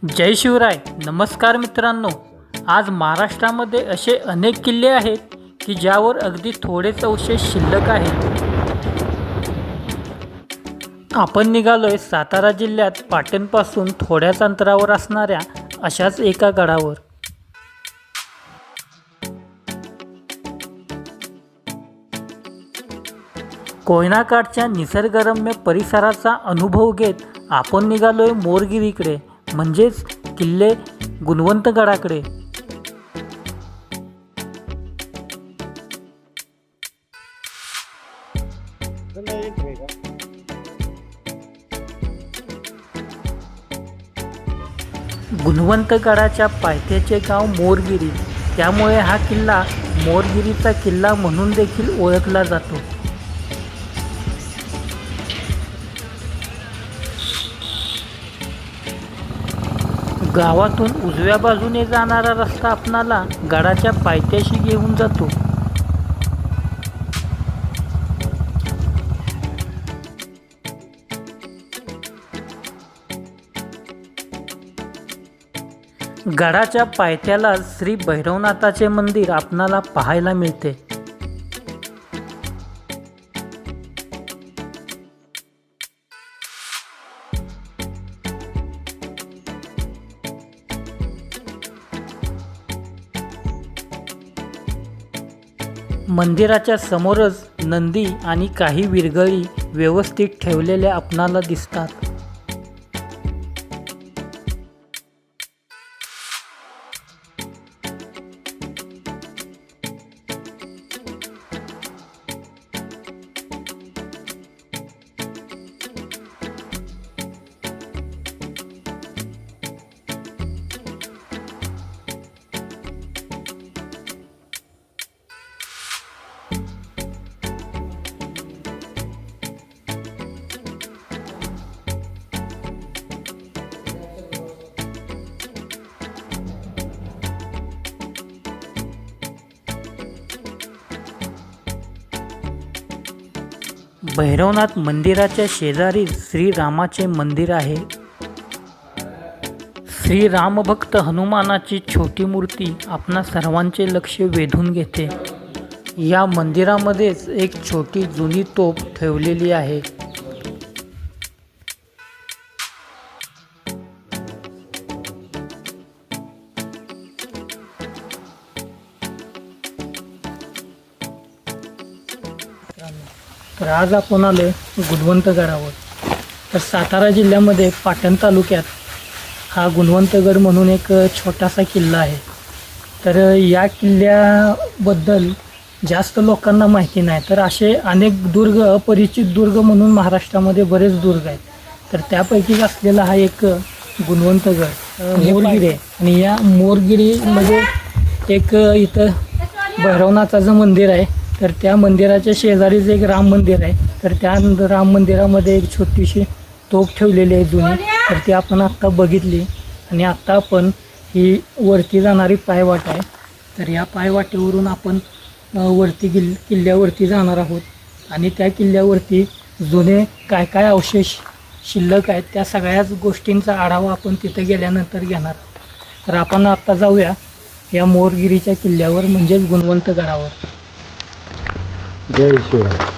जय शिवराय. नमस्कार मित्रांनो. आज महाराष्ट्रामध्ये असे अनेक किल्ले आहेत की ज्यावर अगदी थोडेच अवशेष शिल्लक आहेत. आपण निघालोय सातारा जिल्ह्यात पाटणपासून थोड्याच अंतरावर असणाऱ्या अशाच एका गडावर. कोयनाकाठच्या निसर्गरम्य परिसराचा अनुभव घेत आपण निघालोय मोरगिरीकडे, म्हणजेच किल्ले गुणवंतगडाकडे. गुणवंतगडाच्या पायथ्याचे गाव मोरगिरी, त्यामुळे हा किल्ला मोरगिरीचा किल्ला म्हणून देखील ओळखला जातो. गावातून उजव्या बाजूने जाणारा रस्ता आपणाला गडाच्या पायथ्याशी घेऊन जातो. गडाच्या पायथ्याला श्री भैरवनाथाचे मंदिर आपणाला पाहायला मिळते. मंदिराच्या समोरच नंदी आणि काही विरगळी व्यवस्थित ठेवलेल्या आपणाला दिसतात. भैरवनाथ मंदिराच्या शेजारी श्रीरामाचे मंदिर आहे. श्रीरामभक्त हनुमानाची छोटी मूर्ती आपणा सर्वांचे लक्ष वेधून घेते. या मंदिरामध्येच एक छोटी जुनी तोफ ठेवलेली आहे. तर आज आपण आलो गुणवंतगडावर. तर सातारा जिल्ह्यामध्ये पाटण तालुक्यात हा गुणवंतगड म्हणून एक छोटासा किल्ला आहे. तर या किल्ल्याबद्दल जास्त लोकांना माहिती नाही. तर असे अनेक दुर्ग, अपरिचित दुर्ग म्हणून महाराष्ट्रामध्ये बरेच दुर्ग आहेत. तर त्यापैकी असलेला हा एक गुणवंतगड मोरगिरी आहे. आणि या मोरगिरीमध्ये एक इथं भैरवनाथाचं मंदिर आहे. तर त्या मंदिराच्या शेजारीच एक राम मंदिर आहे. तर त्या राम मंदिरामध्ये एक छोटीशी तोफ ठेवलेली आहे जुनी. तर ती आपण आत्ता बघितली. आणि आत्ता आपण ही वरती जाणारी पायवाट आहे. तर या पायवाटेवरून आपण वरती किल्ल्यावरती जाणार आहोत. आणि त्या किल्ल्यावरती जुने काय काय अवशेष शिल्लक आहेत त्या सगळ्याच गोष्टींचा आढावा आपण तिथे गेल्यानंतर घेणार. तर आपण आत्ता जाऊया या मोरगिरीच्या किल्ल्यावर, म्हणजेच गुणवंतगडावर. जय शिवराय.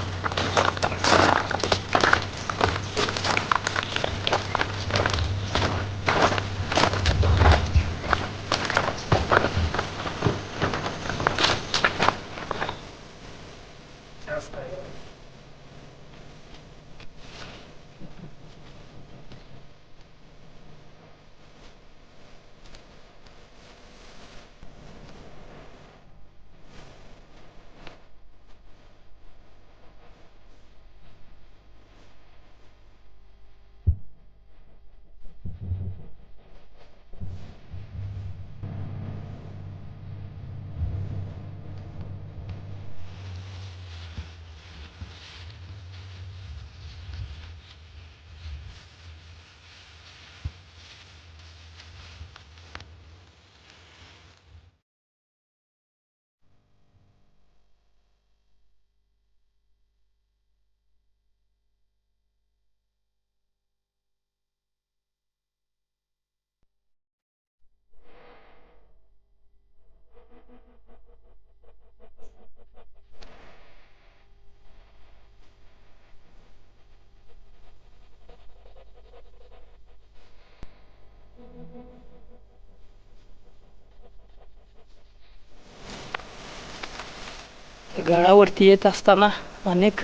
गडावरती येत असताना अनेक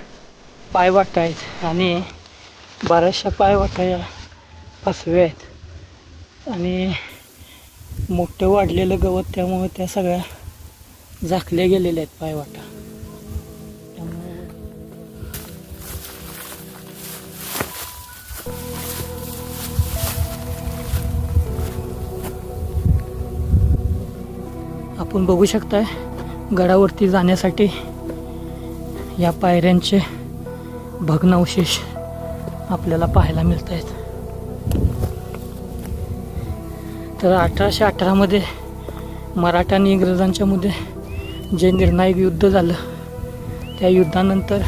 पायवाटा आहेत आणि बऱ्याचशा पायवाटा या फसव्या आहेत आणि मोठं वाढलेलं गवत, त्यामुळे त्या सगळ्या झाकल्या गेलेल्या आहेत पायवाटा. त्यामुळे आपण बघू शकताय गडावरती जाण्यासाठी या पायऱ्यांचे भग्नावशेष आपल्याला पाहायला मिळत आहेत. तर 1818 मध्ये मराठा आणि इंग्रजांच्या मध्ये जे निर्णायक युद्ध झालं, त्या युद्धानंतर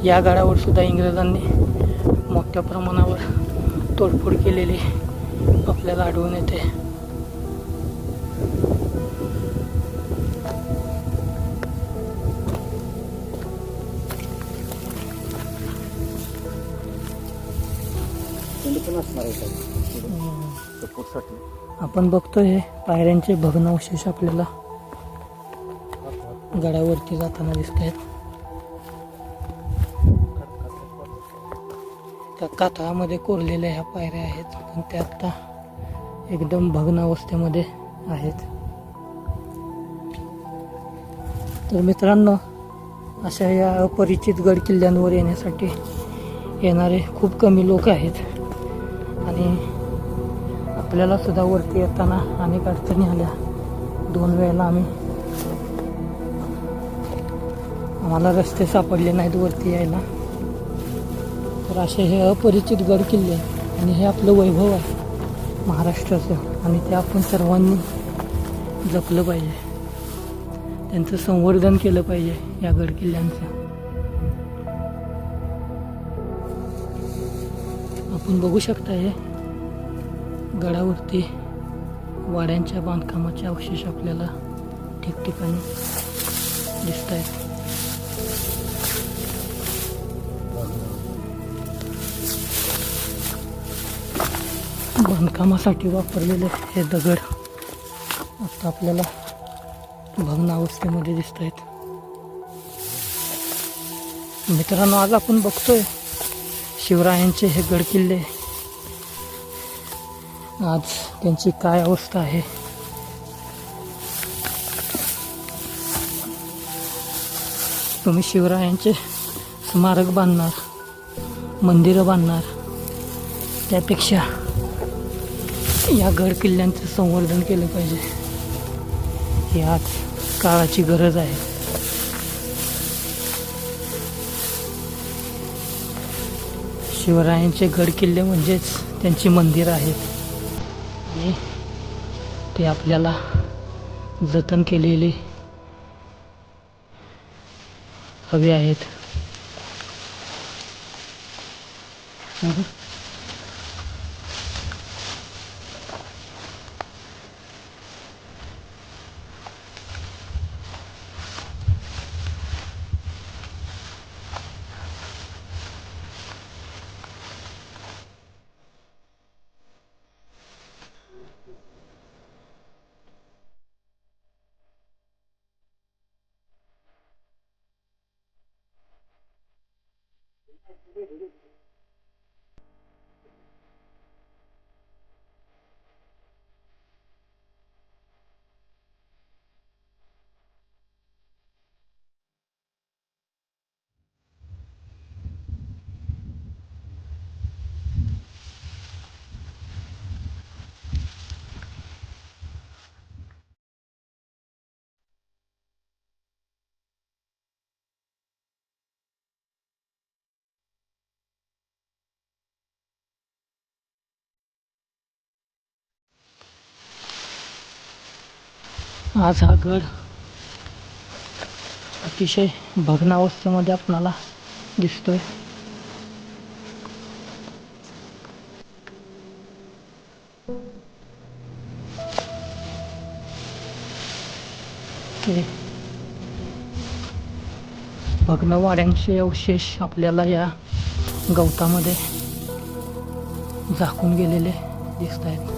या गडावर सुद्धा इंग्रजांनी मोठ्या प्रमाणावर तोडफोड केलेली आपल्याला आढळून येते. आपण बघतोय हे पायऱ्यांचे भग्नावशेष आपल्याला गडावरती जाताना दिसत आहेत. त्या कातळामध्ये कोरलेल्या ह्या पायऱ्या आहेत, पण त्या आता एकदम भग्न अवस्थेमध्ये आहेत. तर मित्रांनो, अशा या अपरिचित गड किल्ल्यांवर येण्यासाठी येणारे खूप कमी लोक आहेत आणि आपल्याला सुद्धा वरती येताना अनेक अडचणी आल्या. 2 वेळेला आम्हाला रस्ते सापडले नाहीत वरती यायला. तर असे हे अपरिचित गड किल्ले आणि हे आपलं वैभव आहे महाराष्ट्राचं, आणि ते आपण सर्वांनी जपलं पाहिजे, त्यांचं संवर्धन केलं पाहिजे या गड किल्ल्यांचं. आपण बघू शकता हे गडावरती वाड्यांच्या बांधकामाचे अवशेष आपल्याला ठिकठिकाणी दिसत आहेत. बांधकामासाठी वापरलेले हे दगड आता आपल्याला भग्न अवस्थेमध्ये दिसत आहेत. मित्रांनो, आज आपण बघतोय शिवरायांचे हे गड किल्ले, आज त्यांची काय अवस्था आहे. तुम्ही शिवरायांचे स्मारक बांधणार, मंदिरं बांधणार, त्यापेक्षा या गड किल्ल्यांचं संवर्धन केलं पाहिजे. ही आज काळाची गरज आहे. शिवरायांचे गड किल्ले म्हणजेच त्यांची मंदिरं आहेत आणि ते आपल्याला जतन केलेली हवी आहेत. आज हा गड अतिशय भग्नावस्थेमध्ये आपल्याला दिसतोय. भग्न वाड्यांचे अवशेष आपल्याला या गवतामध्ये झाकून गेलेले दिसत आहेत.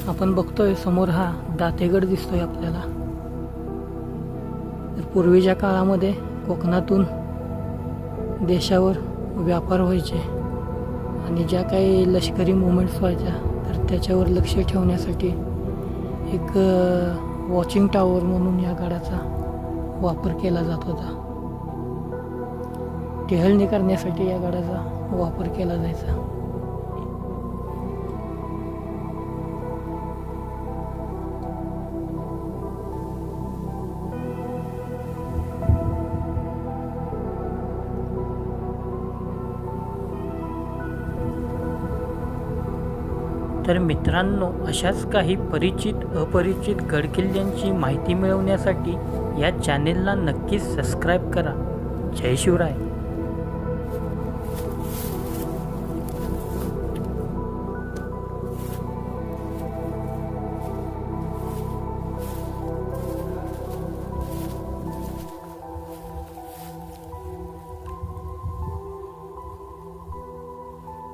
आपण बघतोय समोर हा दातेगड दिसतोय आपल्याला. तर पूर्वीच्या काळामध्ये कोकणातून देशावर व्यापार व्हायचे आणि ज्या काही लष्करी मुवमेंट्स व्हायच्या तर त्याच्यावर लक्ष ठेवण्यासाठी एक वॉचिंग टॉवर म्हणून या गडाचा वापर केला जात होता. टेहळणी करण्यासाठी या गडाचा वापर केला जायचा. तर मित्रांनो, अशाच काही परिचित अपरिचित गडकिल्ल्यांची माहिती मिळवण्यासाठी या चॅनेलला नक्कीच सबस्क्राईब करा. जय शिवराय.